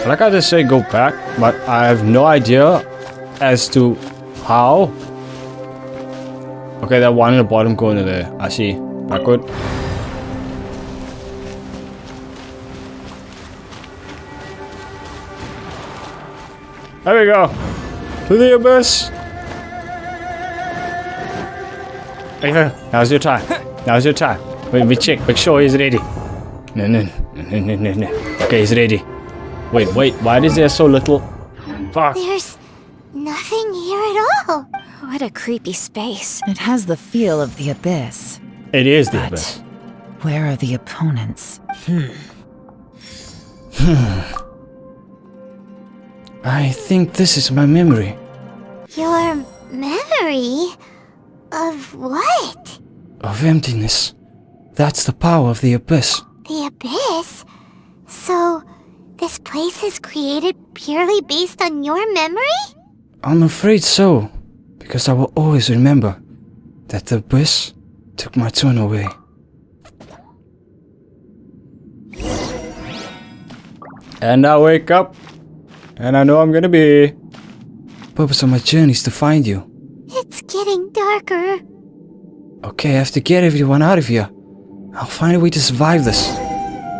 Like I just say go back, but I have no idea as to how. Okay, that one in the bottom corner there. I see. Backward. There we go. To the abyss. Ava, now's your time. Now's your time. Wait, we check. Make sure he's ready. No. Okay, he's ready. Wait. Why is there so little? Fuck. There's nothing here at all. What a creepy space. It has the feel of the abyss. It is the But abyss. where are the opponents? I think this is my memory. Your memory? Of what? Of emptiness. That's the power of the abyss. The abyss? So, this place is created purely based on your memory? I'm afraid so, because I will always remember that the abyss took my turn away. And I wake up, and I know I'm gonna be. Purpose of my journey is to find you. It's getting darker. Okay, I have to get everyone out of here. I'll find a way to survive this.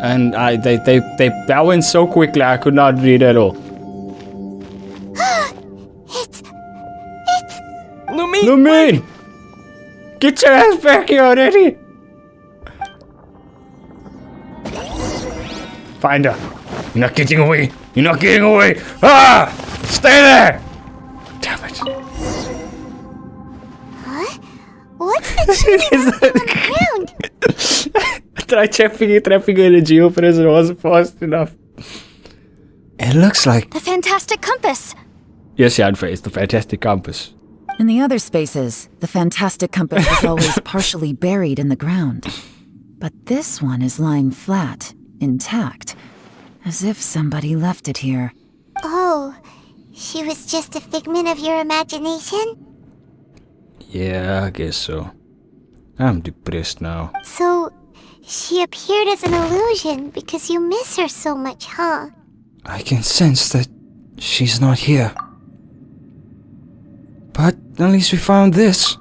And that went so quickly I could not read at all. It's... Lumine! Get your ass back here already! Find her. You're not getting away. You're not getting away. Ah! Stay there! Damn it. Huh? What's the shooting on the ground? I tried trapping her in a geo prison. It wasn't fast enough. It looks like... The fantastic compass. Yes, Yanfei, it's the fantastic compass. In the other spaces, the fantastic compass was always partially buried in the ground. But this one is lying flat, intact, as if somebody left it here. Oh, she was just a figment of your imagination? Yeah, I guess so. I'm depressed now. So, she appeared as an illusion because you miss her so much, huh? I can sense that she's not here. But at least we found this.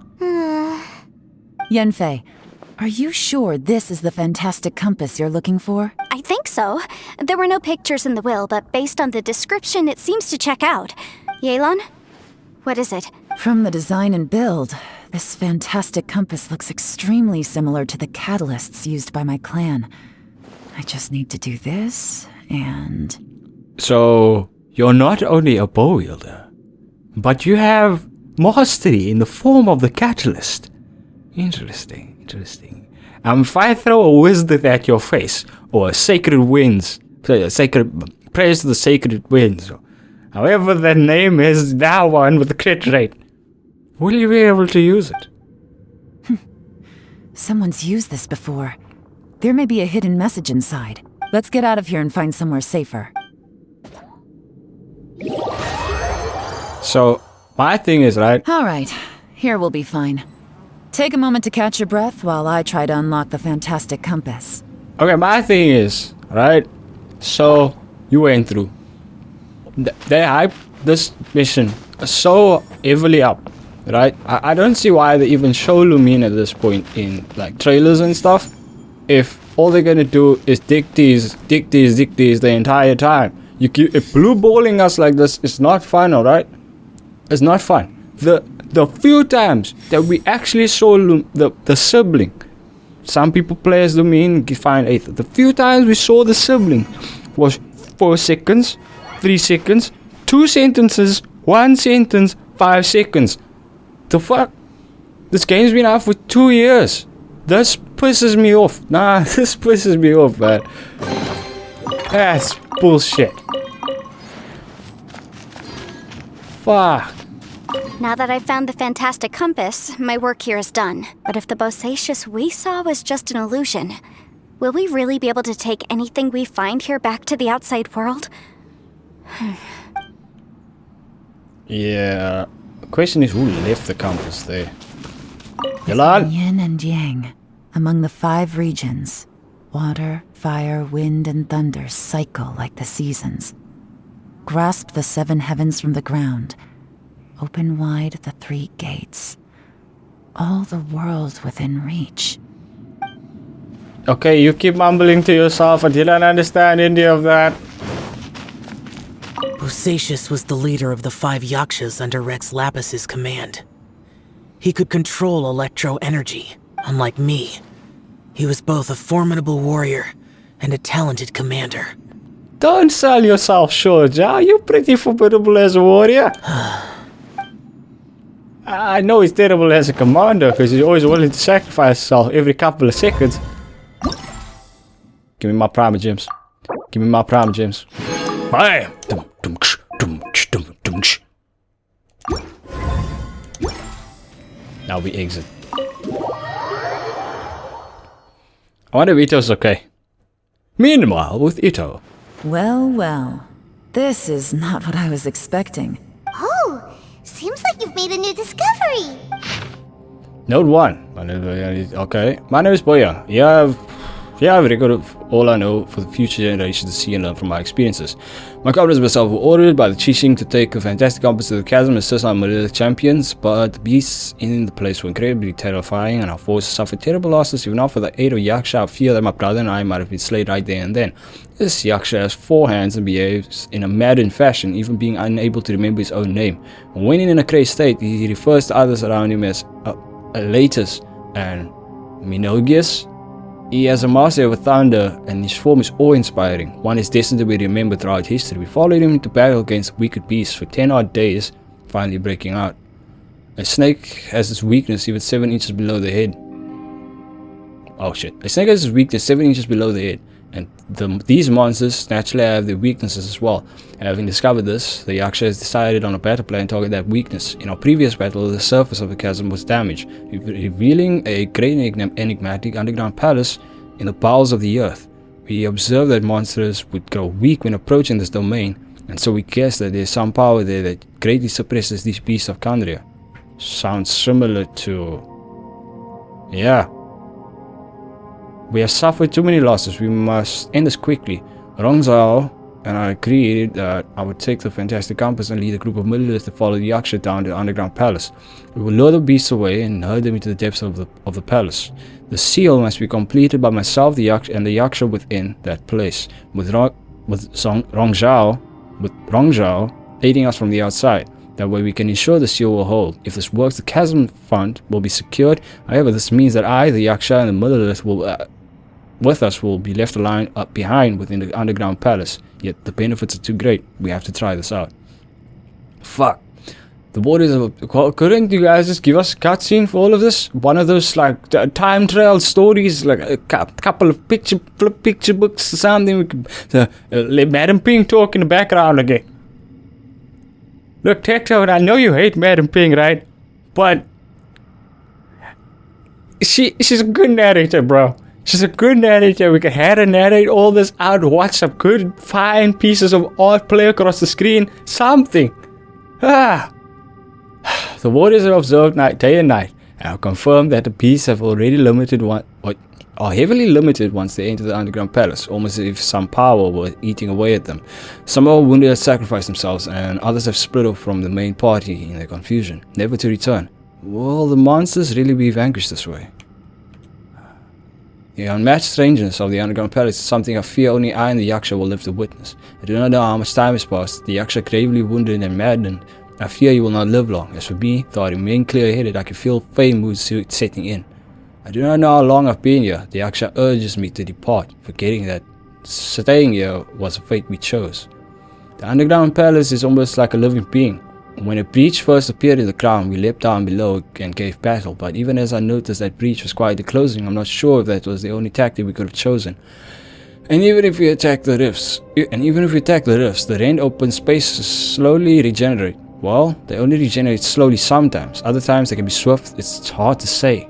Yanfei, are you sure this is the fantastic compass you're looking for? I think so. There were no pictures in the will, but based on the description, it seems to check out. Yelan? What is it? From the design and build, this fantastic compass looks extremely similar to the catalysts used by my clan. I just need to do this, and... So, you're not only a bow wielder, but you have mastery in the form of the catalyst. Interesting. If I throw a wizard at your face, or a sacred winds, sacred praise to the sacred winds, or however that name is, that one with the crit rate, will you be able to use it? Someone's used this before. There may be a hidden message inside. Let's get out of here and find somewhere safer. So, my thing is, right? Alright, here we'll be fine. Take a moment to catch your breath while I try to unlock the fantastic compass. Okay, my thing is, right? So, you went through. They hyped this mission so heavily up, right? I don't see why they even show Lumine at this point in, like, trailers and stuff. If all they're gonna do is dig these the entire time. You keep blue balling us like this is not fun, alright? It's not fun. The few times that we actually saw the sibling, some people play as Lumine, find Aether. The few times we saw the sibling was 4 seconds, 3 seconds, 2 sentences, 1 sentence, 5 seconds. The fuck? This game's been out for 2 years. This pisses me off. Nah, this pisses me off, man. That's bullshit. Fuck. Now that I've found the fantastic compass, my work here is done. But if the Bosacious we saw was just an illusion, will we really be able to take anything we find here back to the outside world? Yeah. The question is, who left the compass there? There's Yelan? yin and yang, among the 5 regions. Water, fire, wind, and thunder cycle like the seasons. grasp the 7 heavens from the ground, open wide the 3 gates. All the world within reach. Okay, you keep mumbling to yourself. I didn't understand any of that. Bosacius was the leader of the 5 Yakshas under Rex Lapis's command. He could control electro energy, unlike me. He was both a formidable warrior and a talented commander. Don't sell yourself short, Zhao. You're pretty formidable as a warrior. I know he's terrible as a commander because he's always willing to sacrifice himself every couple of seconds. Give me my primer gems. Give me my primer gems. Bam! Now we exit. I wonder if Ito's okay. Meanwhile, with Ito. Well, well. This is not what I was expecting. Oh, seems like you've made a new discovery. Note 1. Okay. My name is Boya. Yeah, I've recorded all I know for the future generations to see and learn from my experiences. My comrades and myself were ordered by the Qixing to take a fantastic compass to the chasm and assist our military champions, but the beasts in the place were incredibly terrifying and our forces suffered terrible losses. Even after the aid of Yaksha, I fear that my brother and I might have been slain right there and then. This Yaksha has 4 hands and behaves in a madden fashion, even being unable to remember his own name. When in a crazed state, he refers to others around him as Elatus and Minogius. He has a master of thunder, and his form is awe-inspiring. One is destined to be remembered throughout history. We followed him into battle against wicked beasts for 10 odd days, finally breaking out. A snake has its weakness even 7 inches below the head. Oh shit. A snake has its weakness 7 inches below the head, and these monsters naturally have their weaknesses as well. And having discovered this, the Yaksha has decided on a battle plan to target that weakness. In our previous battle, the surface of the chasm was damaged, revealing a great enigmatic underground palace in the bowels of the earth. We observed that monsters would grow weak when approaching this domain, and so we guessed that there's some power there that greatly suppresses these beasts of Kandria. Sounds similar to... yeah. We have suffered too many losses. We must end this quickly. ZONG and I agreed that I would take the fantastic compass and lead a group of militants to follow the Yaksha down to the underground palace. We will lure the beasts away and herd them into the depths of the palace. The seal must be completed by myself, the Yaksha, and the Yaksha within that place, with Rongzhao aiding us from the outside. That way we can ensure the seal will hold. If this works, the chasm front will be secured. However, this means that I, the Yaksha, and the militants with us will be left aligned up behind within the underground palace. Yet the benefits are too great. We have to try this out. Fuck. The waters of... couldn't you guys just give us a cutscene for all of this? One of those like time travel stories, like a couple of picture books or something. We could let Madam Ping talk in the background again. Look, Tecto, I know you hate Madam Ping, right? But she's a good narrator, bro. She's a good narrator. We can have her narrate all this out, watch some good, fine pieces of art play across the screen. Something. The warriors have observed day and night, and have confirmed that the beasts have already are heavily limited once they enter the underground palace, almost as if some power were eating away at them. Some are wounded and sacrificed themselves, and others have split off from the main party in their confusion, never to return. Will the monsters really be vanquished this way? The unmatched strangeness of the underground palace is something I fear only I and the Yaksha will live to witness. I do not know how much time has passed. The Yaksha gravely wounded and maddened. I fear he will not live long. As for me, though I remain clear-headed, I can feel fey moods setting in. I do not know how long I've been here. The Yaksha urges me to depart, forgetting that staying here was a fate we chose. The underground palace is almost like a living being. When a breach first appeared in the ground, we leapt down below and gave battle, but even as I noticed that breach was quietly closing, I'm not sure if that was the only tactic we could have chosen. And even if we attack the rifts, the rent open spaces slowly regenerate. Well, they only regenerate slowly sometimes. Other times they can be swift. It's hard to say.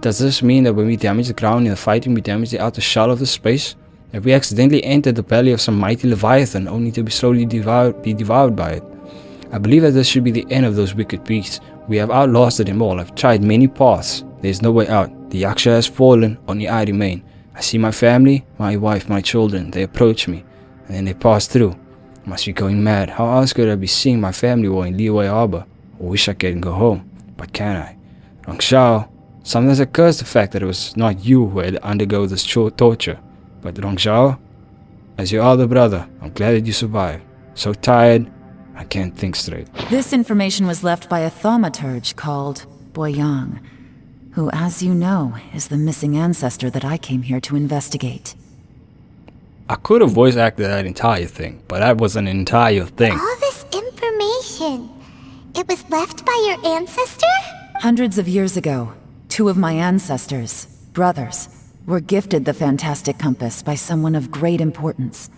Does this mean that when we damage the ground in the fighting, we damage the outer shell of the space? Have we accidentally entered the belly of some mighty leviathan only to be slowly devoured by it? I believe that this should be the end of those wicked beasts. We have outlasted them all. I've tried many paths. There is no way out. The Yaksha has fallen, only I remain. I see my family, my wife, my children. They approach me, and then they pass through. Must be going mad. How else could I be seeing my family war in Liyue Harbor? I wish I could go home, but can I? XIAO, sometimes I curse the fact that it was not you who had to undergo this torture. But XIAO, as your older brother, I'm glad that you survived. So tired, I can't think straight. This information was left by a thaumaturge called Boyang, who, as you know, is the missing ancestor that I came here to investigate. I could have voice acted that entire thing, but that was an entire thing. All this information, it was left by your ancestor? Hundreds of years ago, two of my ancestors, brothers, were gifted the fantastic compass by someone of great importance.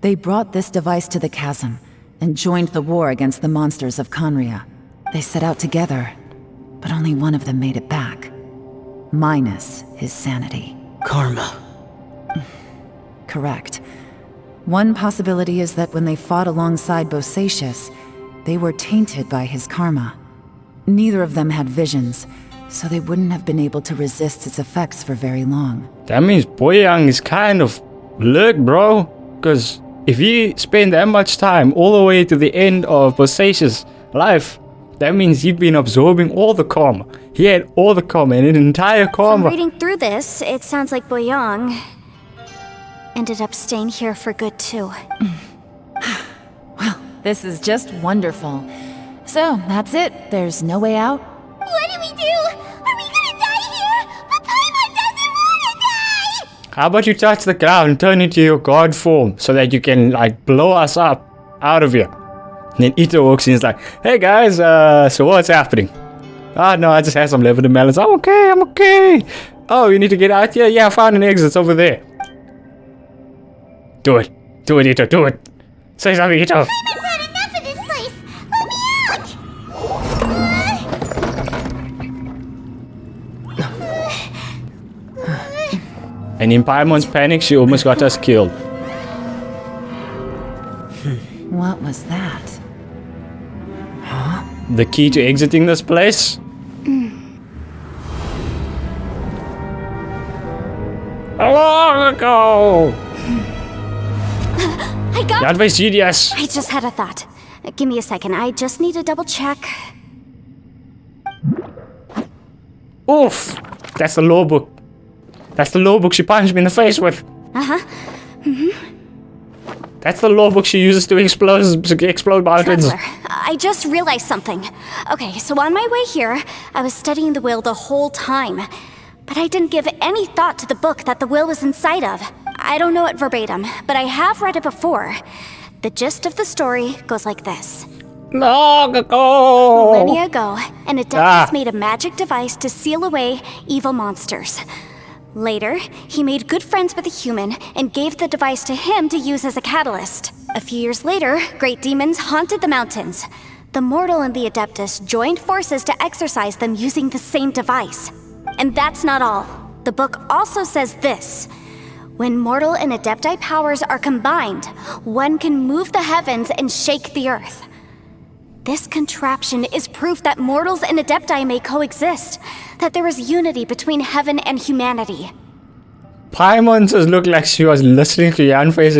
They brought this device to the chasm and joined the war against the monsters of Conria. They set out together, but only one of them made it back. Minus his sanity. Karma. Correct. One possibility is that when they fought alongside Bosacius, they were tainted by his karma. Neither of them had visions, so they wouldn't have been able to resist its effects for very long. That means Boyang is kind of luck, bro. Because if he spent that much time all the way to the end of Bosacius' life, that means he'd been absorbing all the karma. He had all the karma and an entire karma. From reading through this, it sounds like Boyang ended up staying here for good too. Well, this is just wonderful. So, that's it. There's no way out? What do we do? Are we gonna die here? But Paimon doesn't wanna die! How about you touch the ground and turn into your god form so that you can, like, blow us up out of here? And then Ito walks in and is like, hey guys, so what's happening? Oh no, I just had some liver melons. I'm okay. Oh, you need to get out here? Yeah, I found an exit. It's over there. Do it, Ito, do it. Say something, Ito. Paimon's had enough of this place! Let me out! And in Paimon's panic, she almost got us killed. What was that? The key to exiting this place? Long ago! I got That was genius! I just had a thought. Give me a second. I just need to double check. Oof! That's the law book. That's the law book she punched me in the face with. That's the law book she uses to explode mountains. Traveler, I just realized something. Okay, so on my way here, I was studying the will the whole time. But I didn't give any thought to the book that the will was inside of. I don't know it verbatim, but I have read it before. The gist of the story goes like this. Long ago! Millennia ago, an Adeptus made a magic device to seal away evil monsters. Later, he made good friends with a human and gave the device to him to use as a catalyst. A few years later, great demons haunted the mountains. The mortal and the Adeptus joined forces to exorcise them using the same device. And that's not all. The book also says this. When mortal and Adepti powers are combined, one can move the heavens and shake the earth. This contraption is proof that mortals and Adepti may coexist, that there is unity between heaven and humanity. Paimon just looked like she was listening to Yanfei's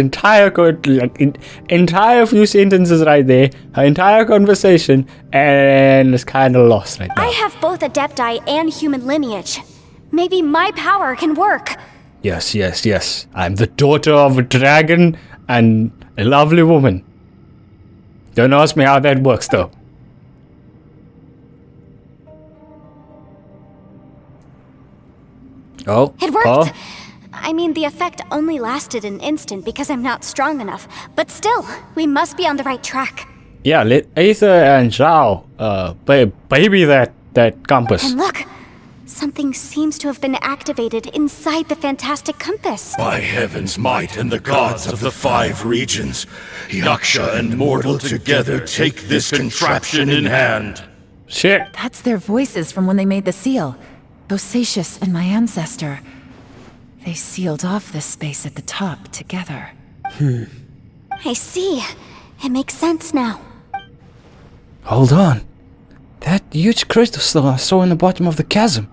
entire few sentences right there, her entire conversation, and is kind of lost right now. I have both Adepti and human lineage. Maybe my power can work. Yes. I'm the daughter of a dragon and a lovely woman. Don't ask me how that works, though. Oh. It worked. Oh. I mean, the effect only lasted an instant because I'm not strong enough. But still, we must be on the right track. Yeah, let Aether and Zhao, baby that compass. And look, something seems to have been activated inside the fantastic compass. By heaven's might and the gods of the 5 regions, Yaksha and mortal together take this contraption in hand. Shit. That's their voices from when they made the seal. Bosacius and my ancestor. They sealed off this space at the top together. I see. It makes sense now. Hold on. That huge crystal I saw in the bottom of the chasm.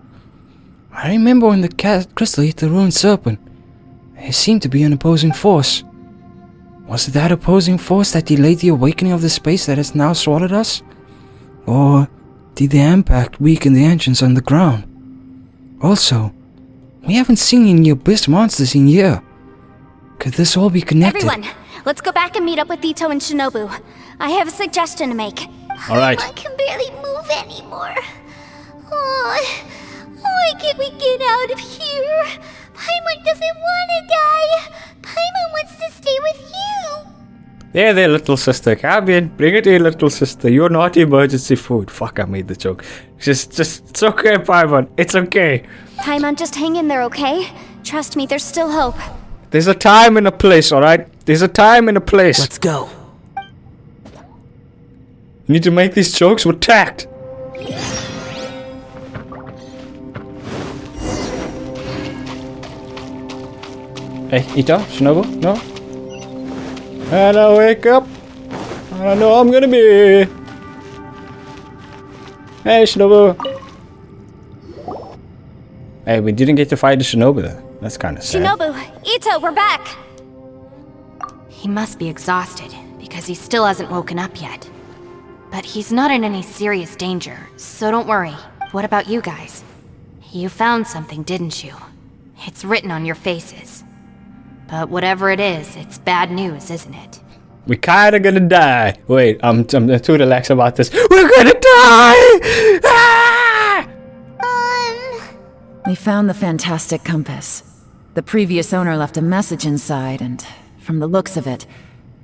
I remember when the crystal hit the ruined serpent. It seemed to be an opposing force. Was it that opposing force that delayed the awakening of the space that has now swallowed us? Or did the impact weaken the engines underground? Also, we haven't seen any abyss monsters in a year. Could this all be connected? Everyone, let's go back and meet up with Ito and Shinobu. I have a suggestion to make. Alright. I can barely move anymore. Oh, why can't we get out of here? Paimon doesn't want to die. Paimon wants to stay with you. There, little sister. Come in. Bring it in, little sister. You're not emergency food. Fuck, I made the joke. Just, it's okay, Paimon. It's okay. Paimon, just hang in there, okay? Trust me, there's still hope. There's a time and a place, alright? There's a time and a place. Let's go. You need to make these jokes with tact. Hey, Ito, Shinobu, no? And I wake up, and I know I'm gonna be. Hey, Shinobu. Hey, we didn't get to fight the Shinobu there. That's kind of sad. Shinobu, Ito, we're back! He must be exhausted, because he still hasn't woken up yet. But he's not in any serious danger, so don't worry. What about you guys? You found something, didn't you? It's written on your faces. But whatever it is, it's bad news, isn't it? We kinda gonna die. Wait, I'm too relaxed about this. We're gonna die! Ah! We found the fantastic compass. The previous owner left a message inside, and from the looks of it,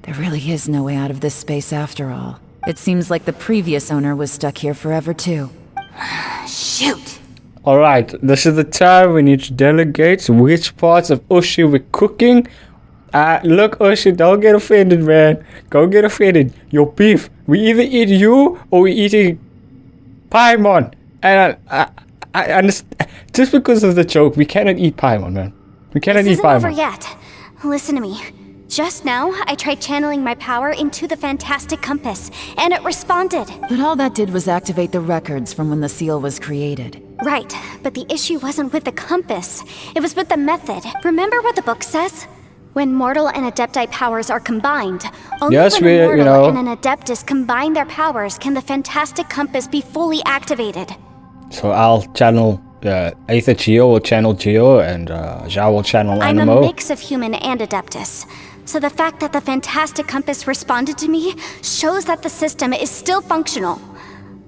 there really is no way out of this space after all. It seems like the previous owner was stuck here forever too. Shoot! Alright, this is the time we need to delegate which parts of Ushi we're cooking. Look, Ushi, don't get offended, man. Don't get offended. Your beef. We either eat you or we eating Paimon. And I understand. Just because of the joke, we cannot eat Paimon, man. We cannot This eat isn't over Paimon. yet. Listen to me. Just now, I tried channeling my power into the fantastic compass, and it responded. But all that did was activate the records from when the seal was created. Right, but the issue wasn't with the compass. It was with the method. Remember what the book says? When mortal and adepti powers are combined, only Yes, when a you mortal know. and an adeptus combine their powers can the fantastic compass be fully activated. So I'll channel Aether Geo will channel Geo, and Zhao will channel I'm a Animo. mix of human and adeptus. So the fact that the fantastic compass responded to me shows that the system is still functional.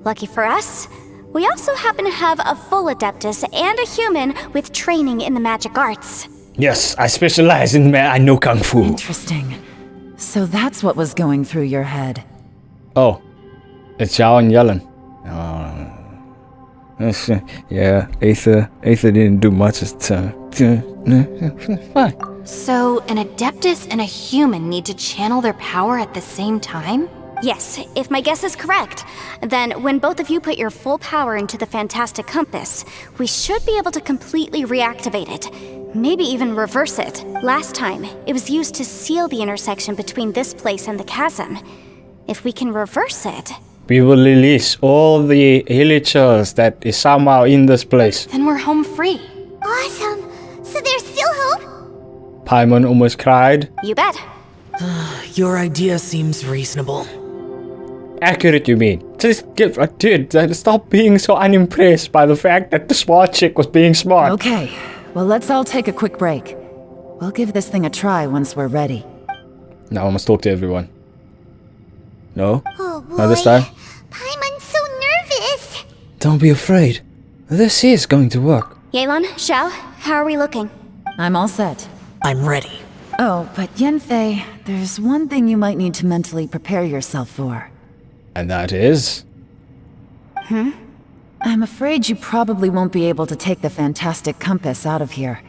Lucky for us, we also happen to have a full adeptus and a human with training in the magic arts. Yes, I specialize in I know Kung Fu. Interesting. So that's what was going through your head. Oh, it's Zhao and Yellen. Yeah, Aether didn't do much this time. Fine. So, an Adeptus and a human need to channel their power at the same time? Yes, if my guess is correct, then when both of you put your full power into the fantastic compass, we should be able to completely reactivate it. Maybe even reverse it. Last time, it was used to seal the intersection between this place and the chasm. If we can reverse it... We will release all the villagers that is somehow in this place. Then we're home free. Awesome. So there's still hope? Paimon almost cried. You bet. Your idea seems reasonable. Accurate, you mean? Just stop being so unimpressed by the fact that the smart chick was being smart. Okay, well let's all take a quick break. We'll give this thing a try once we're ready. Now I must talk to everyone. No? Oh boy. Not this time? Paimon's so nervous. Don't be afraid. This is going to work. Yelan, Xiao, how are we looking? I'm all set. I'm ready. Oh, but Yanfei, there's one thing you might need to mentally prepare yourself for. And that is... I'm afraid you probably won't be able to take the fantastic compass out of here.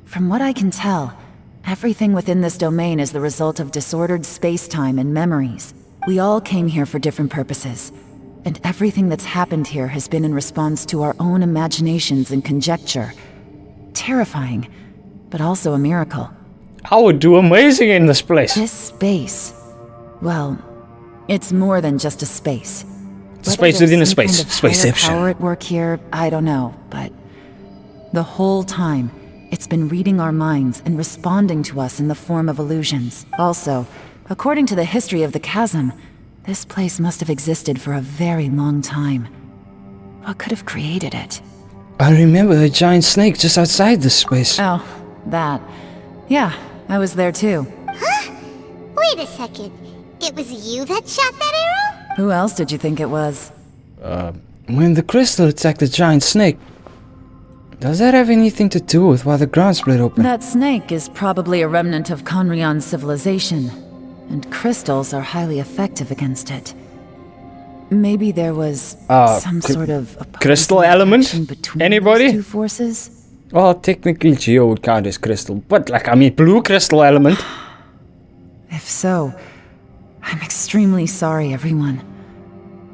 From what I can tell, everything within this domain is the result of disordered space-time and memories. We all came here for different purposes, and everything that's happened here has been in response to our own imaginations and conjecture. Terrifying, but also a miracle. I would do amazing in this place. This space, well, it's more than just a space. It's a space Whether within a there's some space. kind of higher Spaceception. power at work here, I don't know, but the whole time, it's been reading our minds and responding to us in the form of illusions. Also, according to the history of the chasm, this place must have existed for a very long time. What could have created it? I remember a giant snake just outside this place. Oh, that. Yeah, I was there too. Huh? Wait a second. It was you that shot that arrow? Who else did you think it was? When the crystal attacked the giant snake, does that have anything to do with why the ground split open? That snake is probably a remnant of Conrion's civilization, and crystals are highly effective against it. Maybe there was some sort of crystal element? action between Anybody? those two forces? Well, technically Geo would count as crystal, but like, I mean, blue crystal element. If so, I'm extremely sorry, everyone.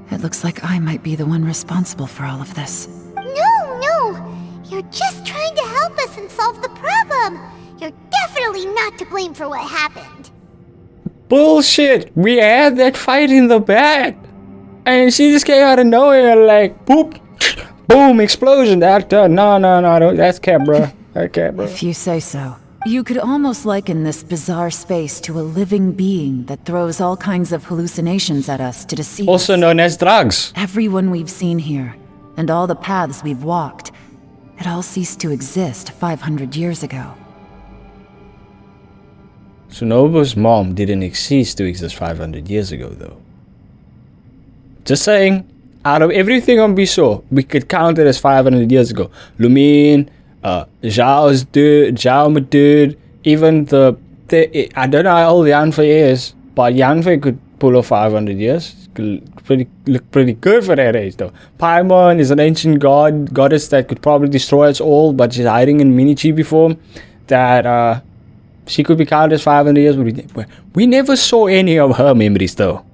It looks like I might be the one responsible for all of this. No. You're just trying to help us and solve the problem. You're definitely not to blame for what happened. Bullshit! We had that fight in the back! And she just came out of nowhere like, boop, boom, explosion. No, that's cap, bro. That cap, bro. If you say so. You could almost liken this bizarre space to a living being that throws all kinds of hallucinations at us to deceive Also us. known as drugs. Everyone we've seen here, and all the paths we've walked, it all ceased to exist 500 years ago. So Nobu's mom didn't cease to exist 500 years ago, though. Just saying, out of everything on Biso, we could count it as 500 years ago. Lumine, Zhao's dude, Zhao my dude, even the I don't know how old Yanfei is, but Yanfei could pull off 500 years. Look pretty good for that age, though. Paimon is an ancient goddess that could probably destroy us all, but she's hiding in mini-chibi form. That she could be counted as 500 years, but we never saw any of her memories, though.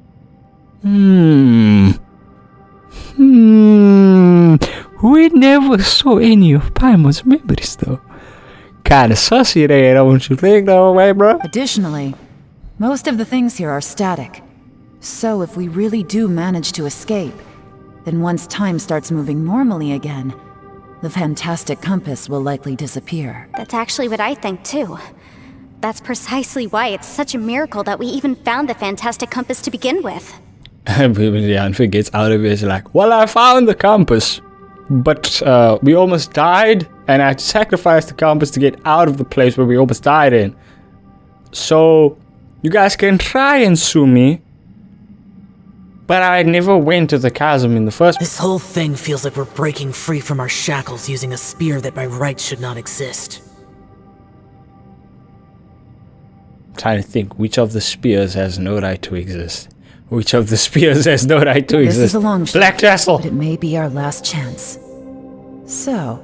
We never saw any of Paimon's memories, though. Kinda sussy there, don't you think, though, way, bro? Additionally, most of the things here are static. So if we really do manage to escape, then once time starts moving normally again, the fantastic compass will likely disappear. That's actually what I think too. That's precisely why it's such a miracle that we even found the fantastic compass to begin with. And Yanfei gets out of it, it's like, well, I found the compass, but we almost died, and I sacrificed the compass to get out of the place where we almost died in. So, you guys can try and sue me, but I never went to the chasm in the first place. This whole thing feels like we're breaking free from our shackles using a spear that by rights should not exist. Trying to think which of the spears has no right to exist. Which of the spears has no right to exist? This is a long shot, Black Castle! but it may be our last chance. So,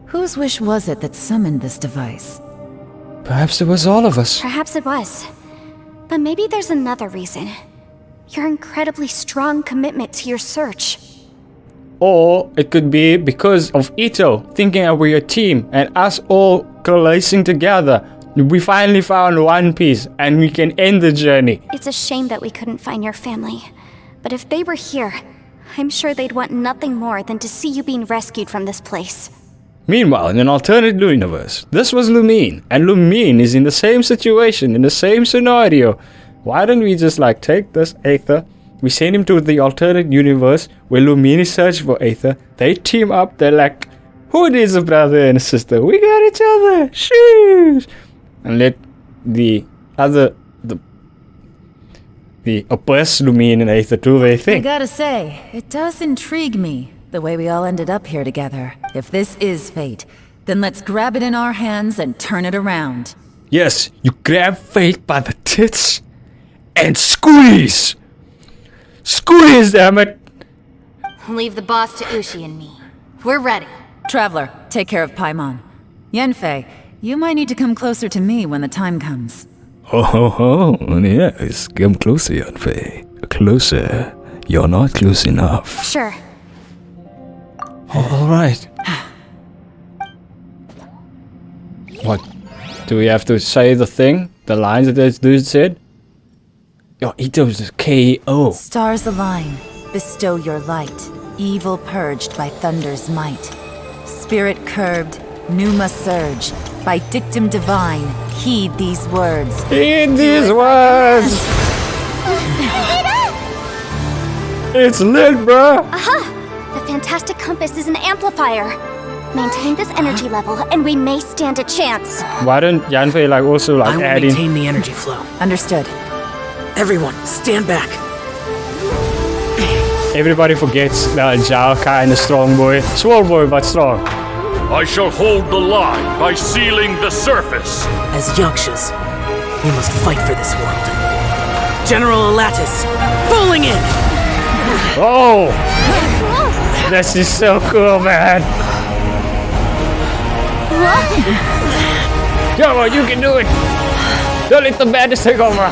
whose wish was it that summoned this device? Perhaps it was all of us. Perhaps it was. But maybe there's another reason. Your incredibly strong commitment to your search. Or it could be because of Ito thinking that we're a team and us all coalescing together. We finally found One Piece and we can end the journey. It's a shame that we couldn't find your family. But if they were here, I'm sure they'd want nothing more than to see you being rescued from this place. Meanwhile, in an alternate universe, this was Lumine, and Lumine is in the same situation, in the same scenario. Why don't we just like take this Aether, we send him to the alternate universe where Lumine is searching for Aether, they team up, they're like, who needs a brother and a sister? We got each other, shoes! And let the oppressed Lumine and Aether do their I thing. gotta say, it does intrigue me, the way we all ended up here together. If this is fate, then let's grab it in our hands and turn it around. Yes, you grab fate by the tits and squeeze! Squeeze, damn it! Leave the boss to Ushi and me. We're ready. Traveler, take care of Paimon. Yenfei, you might need to come closer to me when the time comes. Oh, yes, come closer, Yanfei. Closer. You're not close enough. Sure. Alright. What? Do we have to say the thing? The lines that this dude said? Yo, Ito's a KO. Stars align, bestow your light. Evil purged by thunder's might. Spirit curbed, pneuma surge. By dictum divine, heed these words. Heed these words! It's lit, bruh! Aha! The fantastic compass is an amplifier. Maintain this energy level, and we may stand a chance. Why don't Yanfei like also like I will add in? maintain the energy flow. Understood. Everyone, stand back. Everybody forgets that Zhao kinda strong boy. Small boy, but strong. I shall hold the line by sealing the surface. As Yakshas, we must fight for this world. General Alatus, falling in! Oh! This is so cool, man. Come on, you can do it. Don't let the madness take over.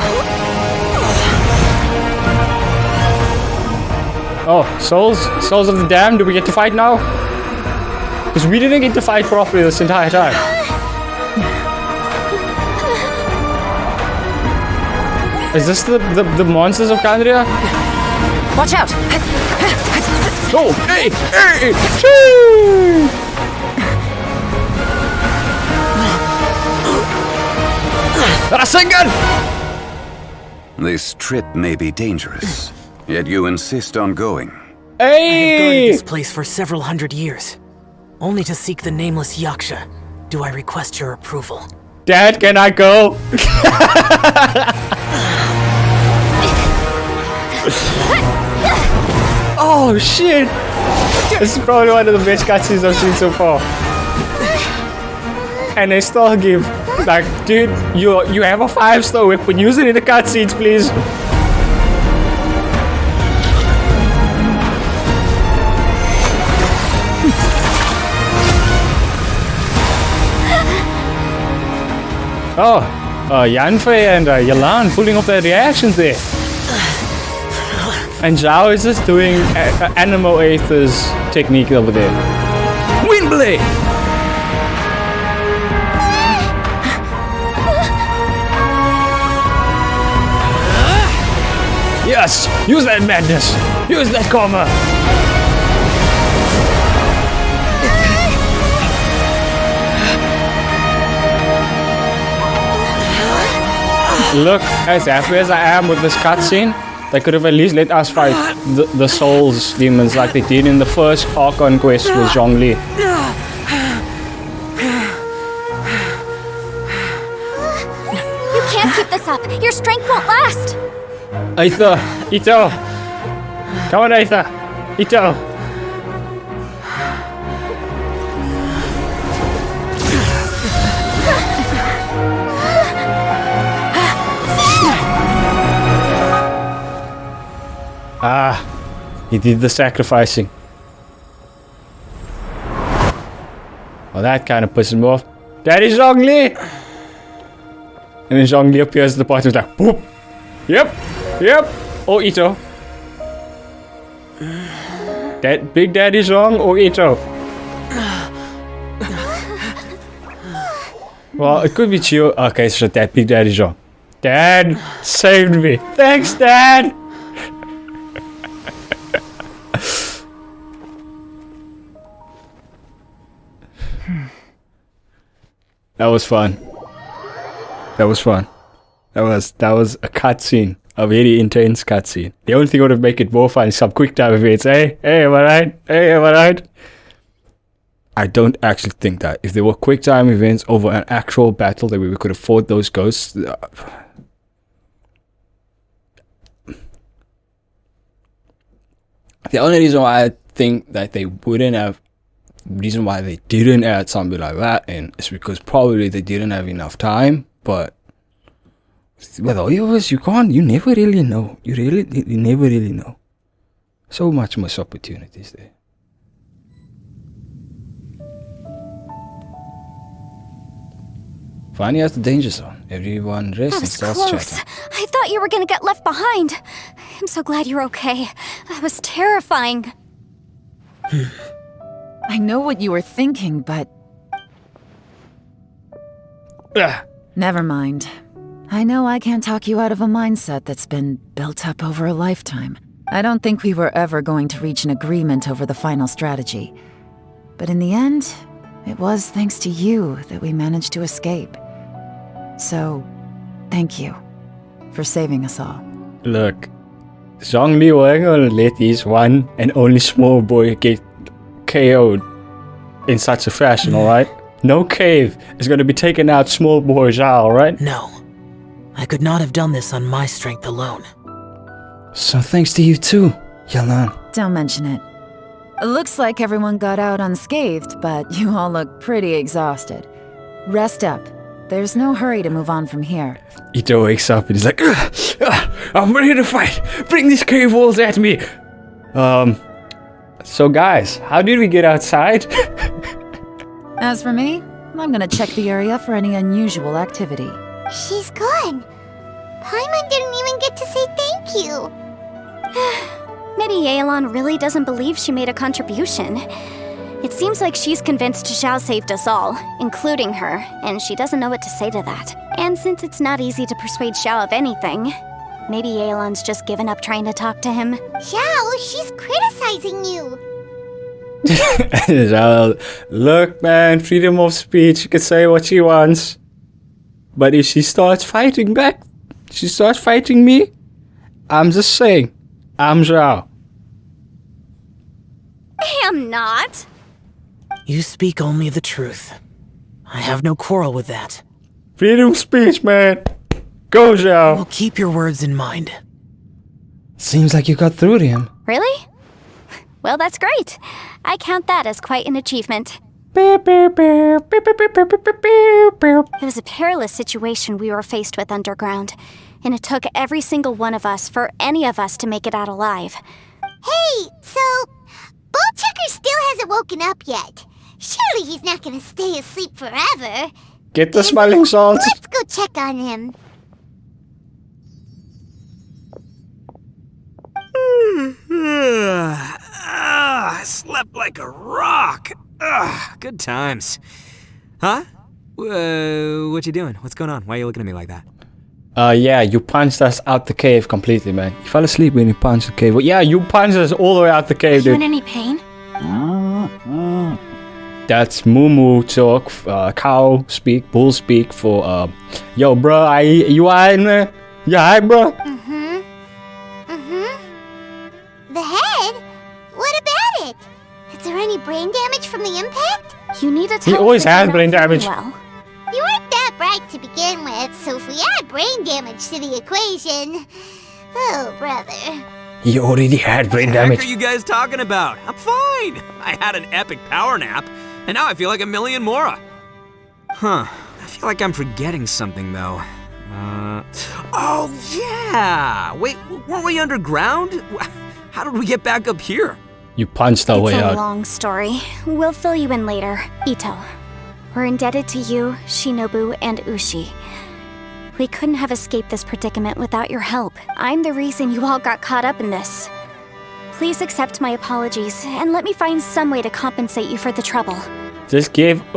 Oh, souls of the damned. Do we get to fight now? Because we didn't get to fight properly this entire time. Is this the monsters of Kandria? Watch out! Oh, hey, hey, shoo! Rasengan! This trip may be dangerous, yet you insist on going. I have guarded Hey! this place for several hundred years. Only to seek the nameless Yaksha do I request your approval. Dad, can I go? Oh shit! This is probably one of the best cutscenes I've seen so far. And they still give, like, dude, you have a 5-star weapon. Use it in the cutscenes, please. Oh, Yanfei and Yalan pulling off their reactions there. And Zhao is just doing Animal Aether's technique over there. Windblade! Yes! Use that madness! Use that karma! Look, as happy as I am with this cutscene, they could have at least let us fight the Souls demons like they did in the first Archon quest with Zhongli. You can't keep this up. Your strength won't last. Aether! Ito! Come on, Aether! Ito! Ah, he did the sacrificing. Well, that kind of pissed him off. Daddy Zhongli! And then Zhongli appears at the bottom like, boop! Yep! Yep! Or Ito. That Big Daddy Zhong or Ito? Well, it could be Chio. Okay, so that Big Daddy Zhong. Dad saved me. Thanks, Dad! That was fun. That was fun. That was a cutscene. A very intense cutscene. The only thing that would make it more fun is some quick time events. Hey, am I right? Hey, am I right? I don't actually think that. If there were quick time events over an actual battle that we could afford those ghosts. The only reason why I think that they wouldn't have, reason why they didn't add something like that in is because probably they didn't have enough time. But with all of us, you never really know. You never really know. So much missed opportunities there. Finally has the danger zone. Everyone rests and starts Close. chatting. I thought you were gonna get left behind. I'm so glad you're okay. That was terrifying. I know what you were thinking, but Ah, never mind. I know I can't talk you out of a mindset that's been built up over a lifetime. I don't think we were ever going to reach an agreement over the final strategy. But in the end, It was thanks to you that we managed to escape. So, thank you for saving us all. Look, ZONG Liu ain't gonna let his one and only small boy get KO'd in such a fashion, alright? No cave is gonna be taking out small boy Zhao, alright? No. I could not have done this on my strength alone. So thanks to you too, Yalan. Don't mention it. It looks like everyone got out unscathed, but you all look pretty exhausted. Rest up. There's no hurry to move on from here. Ito wakes up and he's like, I'm ready to fight! Bring these cave walls at me! So guys, how did we get outside? As for me, I'm gonna check the area for any unusual activity. She's gone. Paimon didn't even get to say thank you. Maybe Yelan really doesn't believe she made a contribution. It seems like she's convinced Zhao saved us all, including her, and she doesn't know what to say to that. And since it's not easy to persuade Zhao of anything, maybe Yelan's just given up trying to talk to him. Xiao, she's criticizing you. Zhao, look man, freedom of speech, she can say what she wants. But if she starts fighting back, she starts fighting me, I'm just saying, I'm Zhao. I am not. You speak only the truth. I have no quarrel with that. Freedom of speech, man. Go, Zhao. Well, keep your words in mind. Seems like you got through to him. Really? Well, that's great. I count that as quite an achievement. It It was a perilous situation we were faced with underground, and it took every single one of us for any of us to make it out alive. Hey, so Ballchecker still hasn't woken up yet. Surely he's not gonna stay asleep forever. Get the smiling salt. Let's go check on him. I slept like a rock. Good times. Huh? What you doing? What's going on? Why are you looking at me like that? Yeah, you punched us out the cave completely, man. You fell asleep when you punched the cave. Well, yeah, you punched us all the way out the cave, Are you dude. in any pain? That's moo talk, cow speak, bull speak for, yo, bro, you alright, man? You alright, bro? The head? What about it? Is there any brain damage from the impact? You need to tell He always us if has you're brain not feeling damage. Well. You weren't that bright to begin with, so if we add brain damage to the equation... Oh, brother. He already had brain What the heck damage. are you guys talking about? I'm fine. I had an epic power nap, and now I feel like a million more. Huh. I feel like I'm forgetting something, though. Oh, yeah! Wait, weren't we underground? How did we get back up here? You punched our way It's a out. long story. We'll fill you in later. Ito, we're indebted to you, Shinobu, and Ushi. We couldn't have escaped this predicament without your help. I'm the reason you all got caught up in this. Please accept my apologies, and let me find some way to compensate you for the trouble. Just give not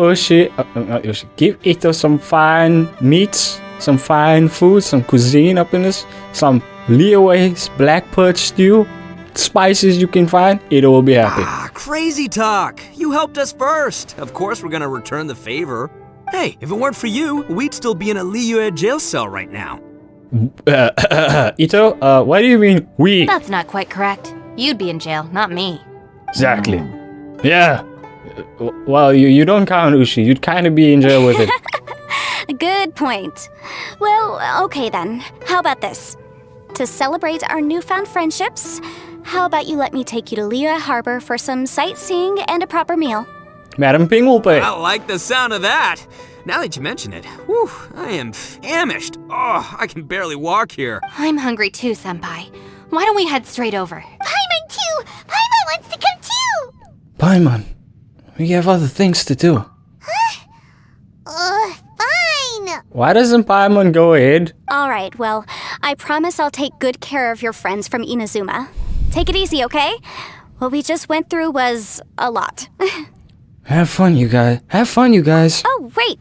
Ushi, give Ito some fine meats, some fine food, some cuisine up in this, some Leeway's black perch stew, spices you can find, Ito will be happy. Ah, crazy talk. You helped us first. Of course we're gonna return the favor. Hey, if it weren't for you, we'd still be in a Liyue jail cell right now. Ito, what do you mean we? That's not quite correct. You'd be in jail, not me. Exactly. Yeah. Well, you don't count, Ushi. You'd kind of be in jail with it. Good point. Well, okay then. How about this? To celebrate our newfound friendships, how about you let me take you to Liyue Harbor for some sightseeing and a proper meal? Madam Ping will pay. I like the sound of that. Now that you mention it, whew, I am famished. Oh, I can barely walk here. I'm hungry too, Senpai. Why don't we head straight over? Paimon too! Paimon wants to come too! Paimon, we have other things to do. Fine! Why doesn't Paimon go ahead? Alright, well, I promise I'll take good care of your friends from Inazuma. Take it easy, okay? What we just went through was a lot. Have fun, you guys. Have fun, you guys. Oh, wait!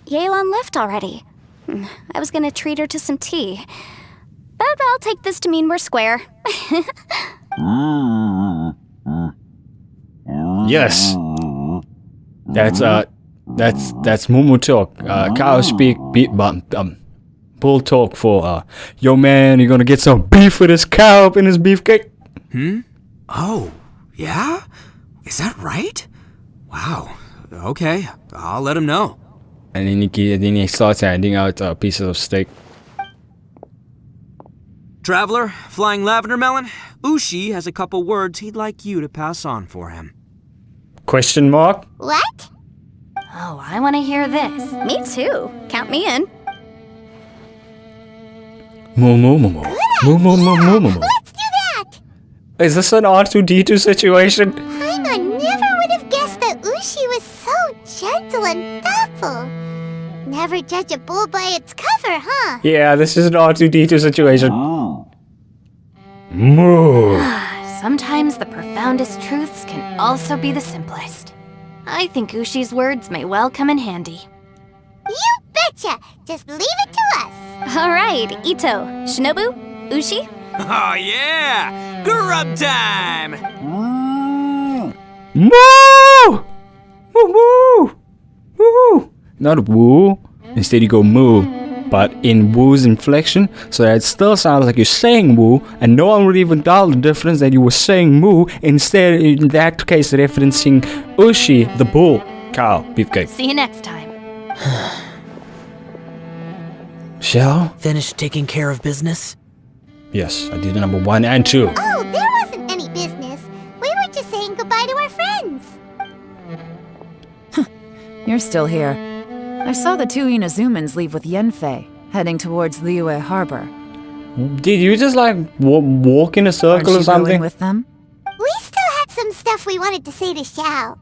Yelan left already. I was gonna treat her to some tea. But I'll take this to mean we're square. Yes. That's That's Mumu talk. Cow speak bull talk for yo man, you're gonna get some beef with this cow up in his beefcake. Oh, yeah? Is that right? Wow. Okay, I'll let him know. And then he starts handing out pieces of steak. Traveler, flying lavender melon, Ushi has a couple words he'd like you to pass on for him. Question mark? What? Oh, I want to hear this. Me too. Count me in. Moo. Let's do that! Is this an R2D2 situation? Paimon never would have guessed that Ushi was so gentle and thoughtful. Never judge a bull by its cover, huh? Yeah, this is an R2D2 situation. Moo. Sometimes the profoundest truths can also be the simplest. I think Ushi's words may well come in handy. You betcha! Just leave it to us! All right, Ito, Shinobu, Ushi. Oh yeah! Grub time! Moo! Woo! Woo! Not woo. Instead you go moo, but in woo's inflection, so that it still sounds like you're saying woo, and no one would even tell the difference that you were saying moo, instead in that case referencing Ushi, the bull, cow, beefcake. See you next time. Shall? Finished taking care of business? Yes, I did number 1 and 2. Oh, there wasn't any business. We were just saying goodbye to our friends. You're still here. I saw the two Inazumans leave with Yenfei, heading towards Liyue Harbor. Did you just like walk in a Aren't circle you or something? going with them? We still had some stuff we wanted to say to Xiao.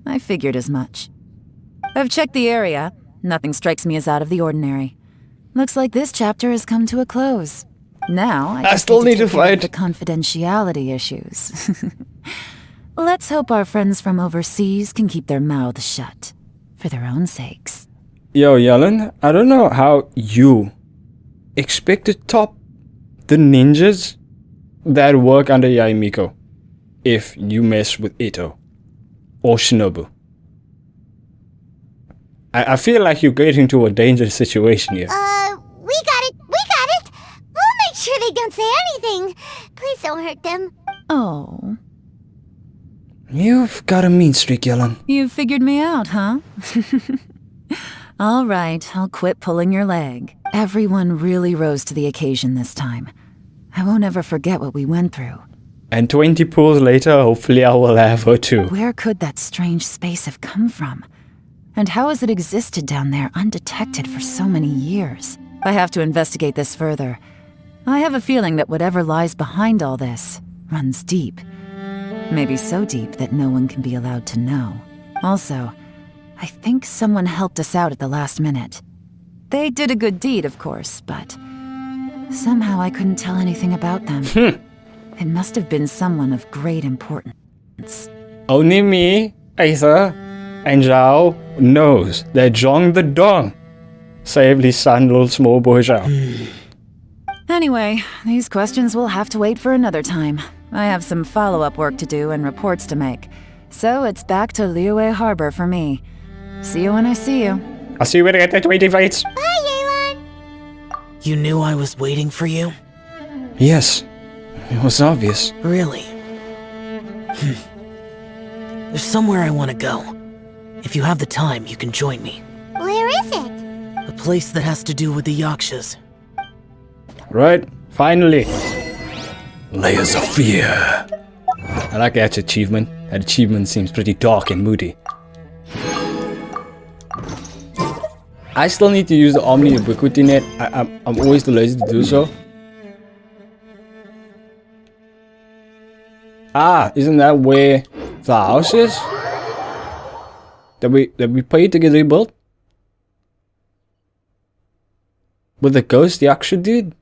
I figured as much. I've checked the area. Nothing strikes me as out of the ordinary. Looks like this chapter has come to a close. Now, I just still need to take care of fight. the confidentiality issues. Let's hope our friends from overseas can keep their mouths shut. For their own sakes. Yo, Yellen, I don't know how you expect to top the ninjas that work under Yaimiko if you mess with Ito or Shinobu. I feel like you're getting into a dangerous situation here. We got it! We'll make sure they don't say anything. Please don't hurt them. Oh, You've got a mean streak, Yellen. you figured me out, huh? All right, I'll quit pulling your leg. Everyone really rose to the occasion this time. I won't ever forget what we went through. And 20 pulls later, hopefully I will have her too. Where could that strange space have come from? And how has it existed down there undetected for so many years? I have to investigate this further. I have a feeling that whatever lies behind all this runs deep. Maybe so deep that no one can be allowed to know. Also, I think someone helped us out at the last minute. They did a good deed, of course, but somehow I couldn't tell anything about them. It must have been someone of great importance. Only me, Aether, and Zhao knows that Zhong the Dong saved his son, little small boy Zhao. Anyway, these questions will have to wait for another time. I have some follow-up work to do and reports to make. So it's back to Liyue Harbor for me. See you when I see you. I'll see you when I get the 20 fights. Bye, Yelan. You knew I was waiting for you? Yes, it was obvious. Really? There's somewhere I want to go. If you have the time, you can join me. Where is it? A place that has to do with the Yakshas. Right, finally. Layers of fear. I like that achievement. That achievement seems pretty dark and moody. I still need to use the Omni Ubiquity Net. I'm always too lazy to do so. Ah, isn't that where the house is? That we paid to get rebuilt? With the ghost Yaksha dude?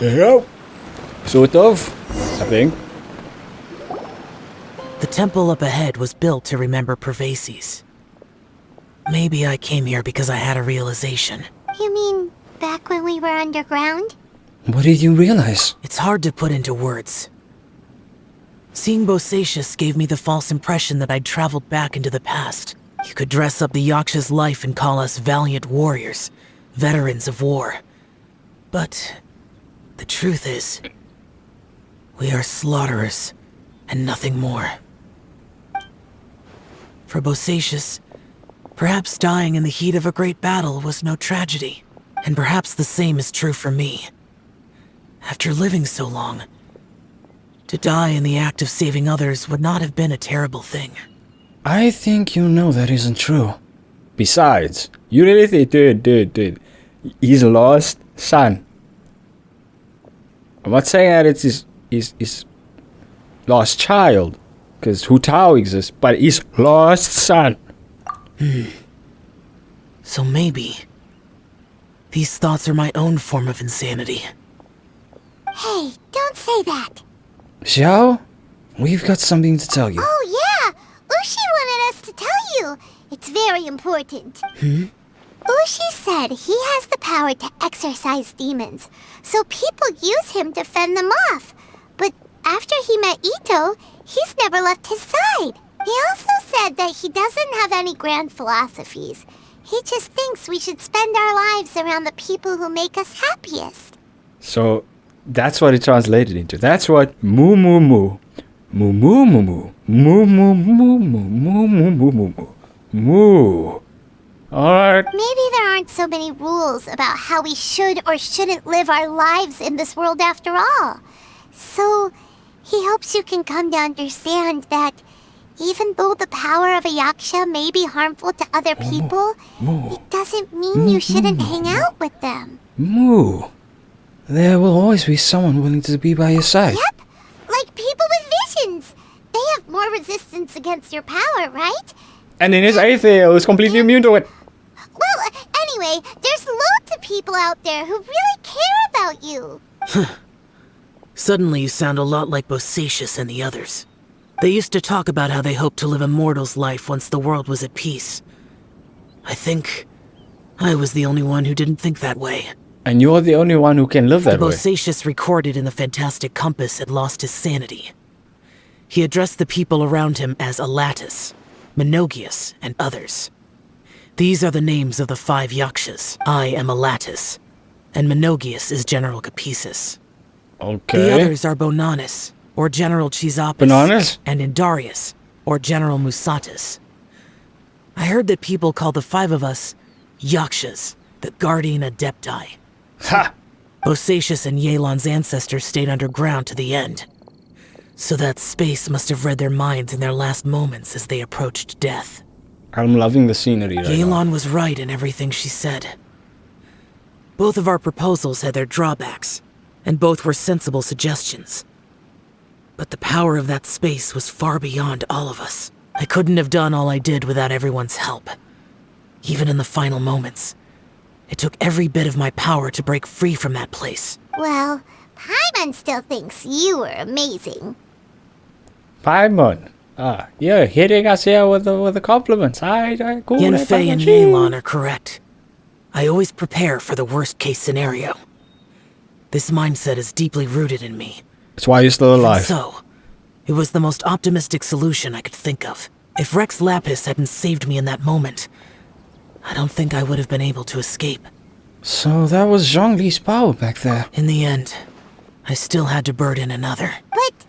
Yep. Sort of, I think. The temple up ahead was built to remember Pervases. Maybe I came here because I had a realization. You mean back when we were underground? What did you realize? It's hard to put into words. Seeing Bosacius gave me the false impression that I'd traveled back into the past. You could dress up the Yaksha's life and call us valiant warriors, veterans of war. But the truth is, we are slaughterers and nothing more. For Bosacius, perhaps dying in the heat of a great battle was no tragedy, and perhaps the same is true for me. After living so long, to die in the act of saving others would not have been a terrible thing. I think you know that isn't true. Besides, you really think, dude, his lost son. I'm not saying that it's his lost child, because Hu Tao exists, but his lost son. So maybe these thoughts are my own form of insanity. Hey, don't say that. Xiao, we've got something to tell you. Oh yeah, Ushi wanted us to tell you. It's very important. Ushi said he has the power to exorcise demons, so people use him to fend them off. But after he met Ito, he's never left his side. He also said that he doesn't have any grand philosophies. He just thinks we should spend our lives around the people who make us happiest. So, that's what it translated into. That's what moo moo moo. Moo moo moo moo. Moo moo moo moo moo moo moo moo moo. Moo. Alright. Maybe there aren't so many rules about how we should or shouldn't live our lives in this world after all. So, he hopes you can come to understand that even though the power of a yaksha may be harmful to other people, it doesn't mean you shouldn't hang out with them. Moo. There will always be someone willing to be by your side. Yep, like people with visions. They have more resistance against your power, right? And in his XIAO is completely immune to it. Well, anyway, there's loads of people out there who really care about you. Suddenly you sound a lot like Bosacius and the others. They used to talk about how they hoped to live a mortal's life once the world was at peace. I think I was the only one who didn't think that way. And you're the only one who can live that way. Bosacius recorded in the Fantastic Compass had lost his sanity. He addressed the people around him as Alatus, Menogius, and others. These are the names of the 5 Yakshas. I am Alatus, and Menogius is General Capisis. Okay. The others are Bonanis, or General Chizapis, Bananas? and Indarius, or General Musatus. I heard that people call the 5 of us Yakshas, the Guardian Adepti. Ha! Bosacius and Yelan's ancestors stayed underground to the end. So that space must have read their minds in their last moments as they approached death. I'm loving the scenery right now. Yelan was right in everything she said. Both of our proposals had their drawbacks, and both were sensible suggestions. But the power of that space was far beyond all of us. I couldn't have done all I did without everyone's help. Even in the final moments, it took every bit of my power to break free from that place. Well, Paimon still thinks you were amazing. Paimon. You're hitting us here with the compliments. Cool. Yanfei and Yelan are correct. I always prepare for the worst-case scenario. This mindset is deeply rooted in me. That's why you're still alive. And so, it was the most optimistic solution I could think of. If Rex Lapis hadn't saved me in that moment, I don't think I would have been able to escape. So that was Zhongli's power back there. In the end, I still had to burden another. But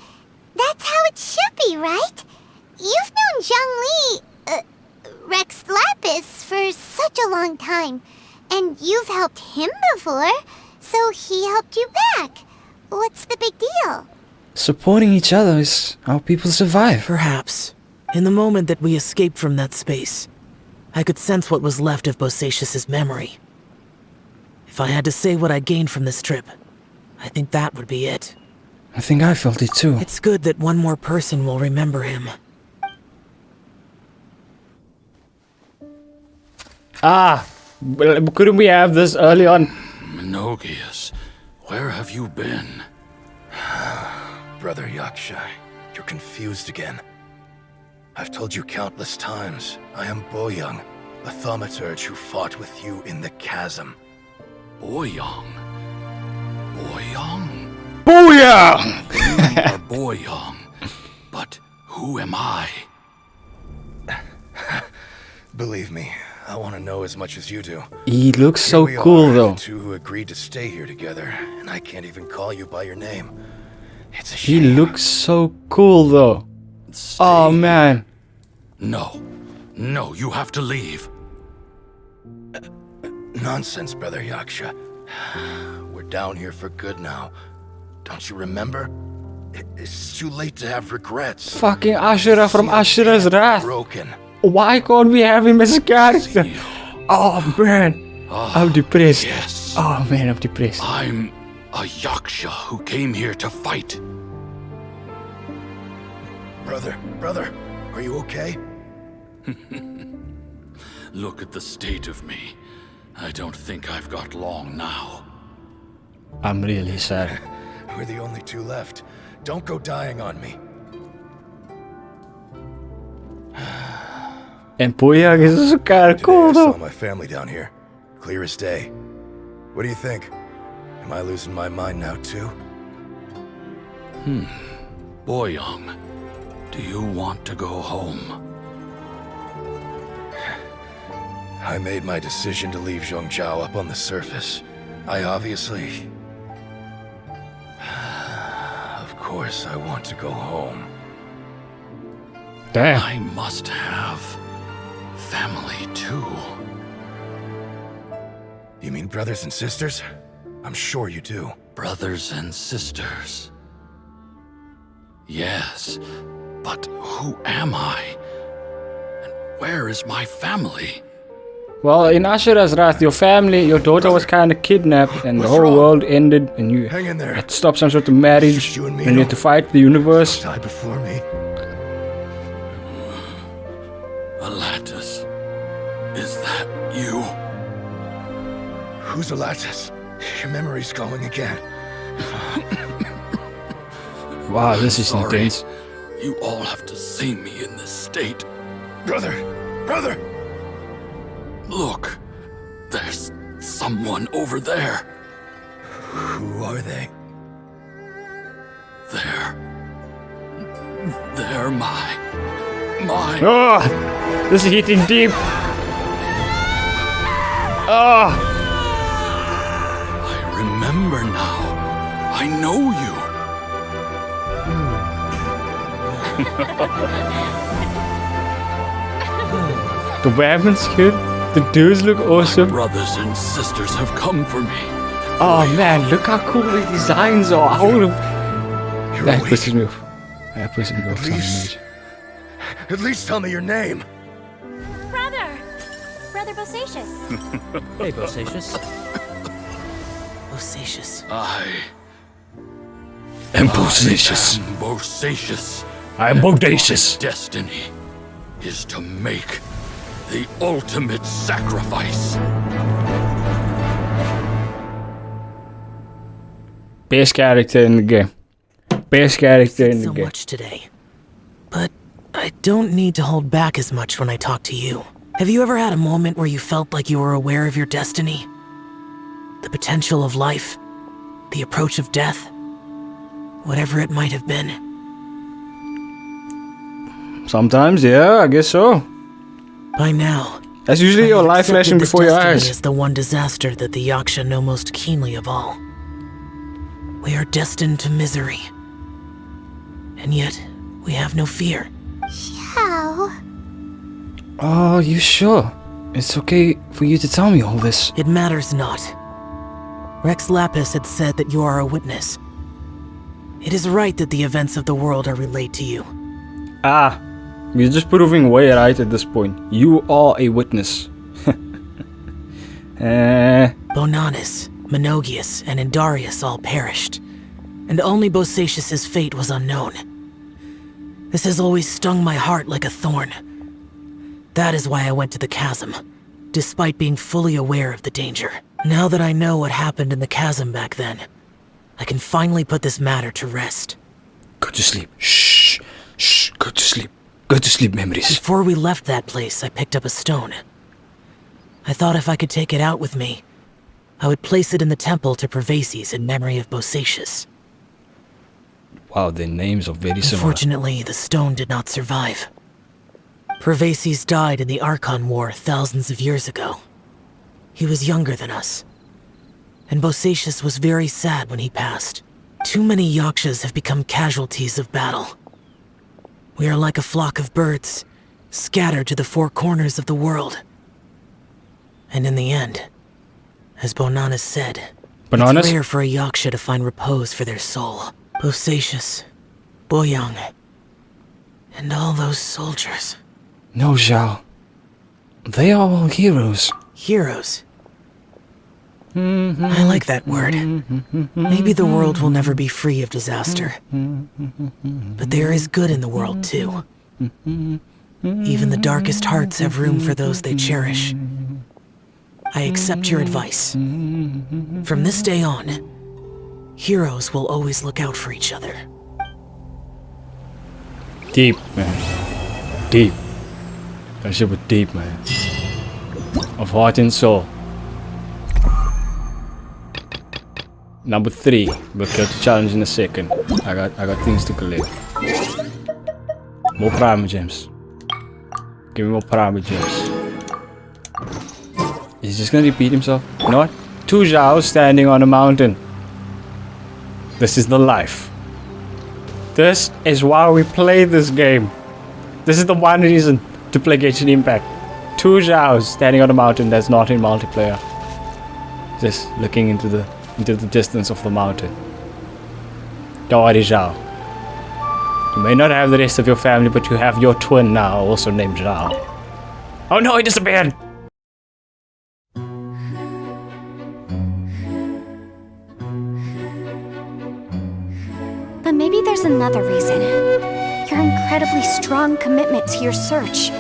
that's how it should be, right? You've known Zhongli, Rex Lapis, for such a long time. And you've helped him before, so he helped you back. What's the big deal? Supporting each other is how people survive. Perhaps. In the moment that we escaped from that space, I could sense what was left of Bosacius's memory. If I had to say what I gained from this trip, I think that would be it. I think I felt it too. It's good that one more person will remember him. Couldn't we have this early on? Menogius, where have you been? Brother Yaksha, you're confused again. I've told you countless times, I am Boyoung, a thaumaturge who fought with you in the chasm. Boyong. Boyong? Booyah! You are Boyong. But who am I? Believe me, I want to know as much as you do. He looks Here so we cool are, though. the two who agreed to stay here together, and I can't even call you by your name. It's a He shame. looks so cool though. Stay. Oh man. No. No, you have to leave. Nonsense, Brother Yaksha. We're down here for good now. Don't you remember? It's too late to have regrets. Fucking Ashura from Ashura's Wrath. Broken. Why can't we have him as a character? Oh man. I'm depressed. Yes. Oh man, I'm depressed. I'm a Yaksha who came here to fight. Brother, are you okay? Look at the state of me. I don't think I've got long now. I'm really sad. We're the only two left. Don't go dying on me. And Booyah is so kind of Today cool I saw though. my family down here. Clear as day. What do you think? Am I losing my mind now too? Boyong, do you want to go home? I made my decision to leave Zhongzhao up on the surface. I obviously... Of course I want to go home. Damn. I must have family too. You mean brothers and sisters? I'm sure you do. Brothers and sisters. Yes, but who am I? And where is my family? Well, in Ashura's Wrath, your family, your daughter was kind of kidnapped and the What's whole wrong? world ended and you Hang in there. had to stop some sort of marriage Just you and me, and you had no? to fight the universe. Die before me. Alatus, is that you? Who's Alatus? Your memory's going again. Wow, this is Sorry. intense. You all have to see me in this state. Brother! Look, there's someone over there. Who are they? They're my... Oh, this is hitting deep. Oh, I remember now. I know you. the weapons good. The dudes look awesome. Brothers and sisters have come for me. Oh man, look how cool the designs are. I would have. You're That weak. pisses me off. That pisses me off so Please. much. At least tell me your name. Brother Bosacius. Hey, Bosacius. Bosacius. I And Bosacius. am Bosacius. I'm bodacious. Destiny is to make the ultimate sacrifice. Best character in the game. Best character in the So game. much today. But I don't need to hold back as much when I talk to you. Have you ever had a moment where you felt like you were aware of your destiny? The potential of life? The approach of death? Whatever it might have been. Sometimes, yeah, I guess so. By now, That's usually your I have life accepted flashing this before your destiny eyes. as the one disaster that the Yaksha know most keenly of all. We are destined to misery. And yet, we have no fear. How? Oh, you sure? It's okay for you to tell me all this. It matters not. Rex Lapis had said that you are a witness. It is right that the events of the world are relayed to you. Ah, you're just proving way right at this point. You are a witness. Bonanis, Menogius, and Indarius all perished, and only Bosacius's fate was unknown. This has always stung my heart like a thorn. That is why I went to the chasm, despite being fully aware of the danger. Now that I know what happened in the chasm back then, I can finally put this matter to rest. Go to sleep. Shh. Shh. Go to sleep. Go to sleep, memories. Before we left that place, I picked up a stone. I thought if I could take it out with me, I would place it in the temple to Pervases in memory of Bosacius. Wow, their names are very similar. Unfortunately, the stone did not survive. Pervases died in the Archon War thousands of years ago. He was younger than us. And Bosacius was very sad when he passed. Too many Yakshas have become casualties of battle. We are like a flock of birds, scattered to the four corners of the world. And in the end, as Bonanas said, it's rare for a Yaksha to find repose for their soul. Bosacius, Boyang, and all those soldiers. No, Zhao. They are all heroes. Heroes? I like that word. Maybe the world will never be free of disaster. But there is good in the world, too. Even the darkest hearts have room for those they cherish. I accept your advice. From this day on, heroes will always look out for each other. Deep, man. Deep. That shit was deep, man. Of heart and soul. Number 3. We'll kill the challenge in a second. I got things to collect. More primer gems. Give me more primer gems. Is he just gonna repeat himself? You know what? 2 Zhaos standing on a mountain. This is the life. This is why we play this game. This is the one reason to play Genshin Impact. 2 Zhaos standing on a mountain that's not in multiplayer. Just looking into the distance of the mountain. Don't worry, Zhao. You may not have the rest of your family, but you have your twin now, also named Zhao. Oh no, he disappeared! But maybe there's another reason. Your incredibly strong commitment to your search.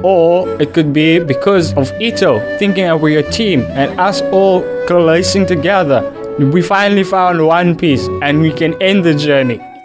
Or it could be because of Ito thinking that we're a team and us all coalescing together. We finally found one piece and we can end the journey.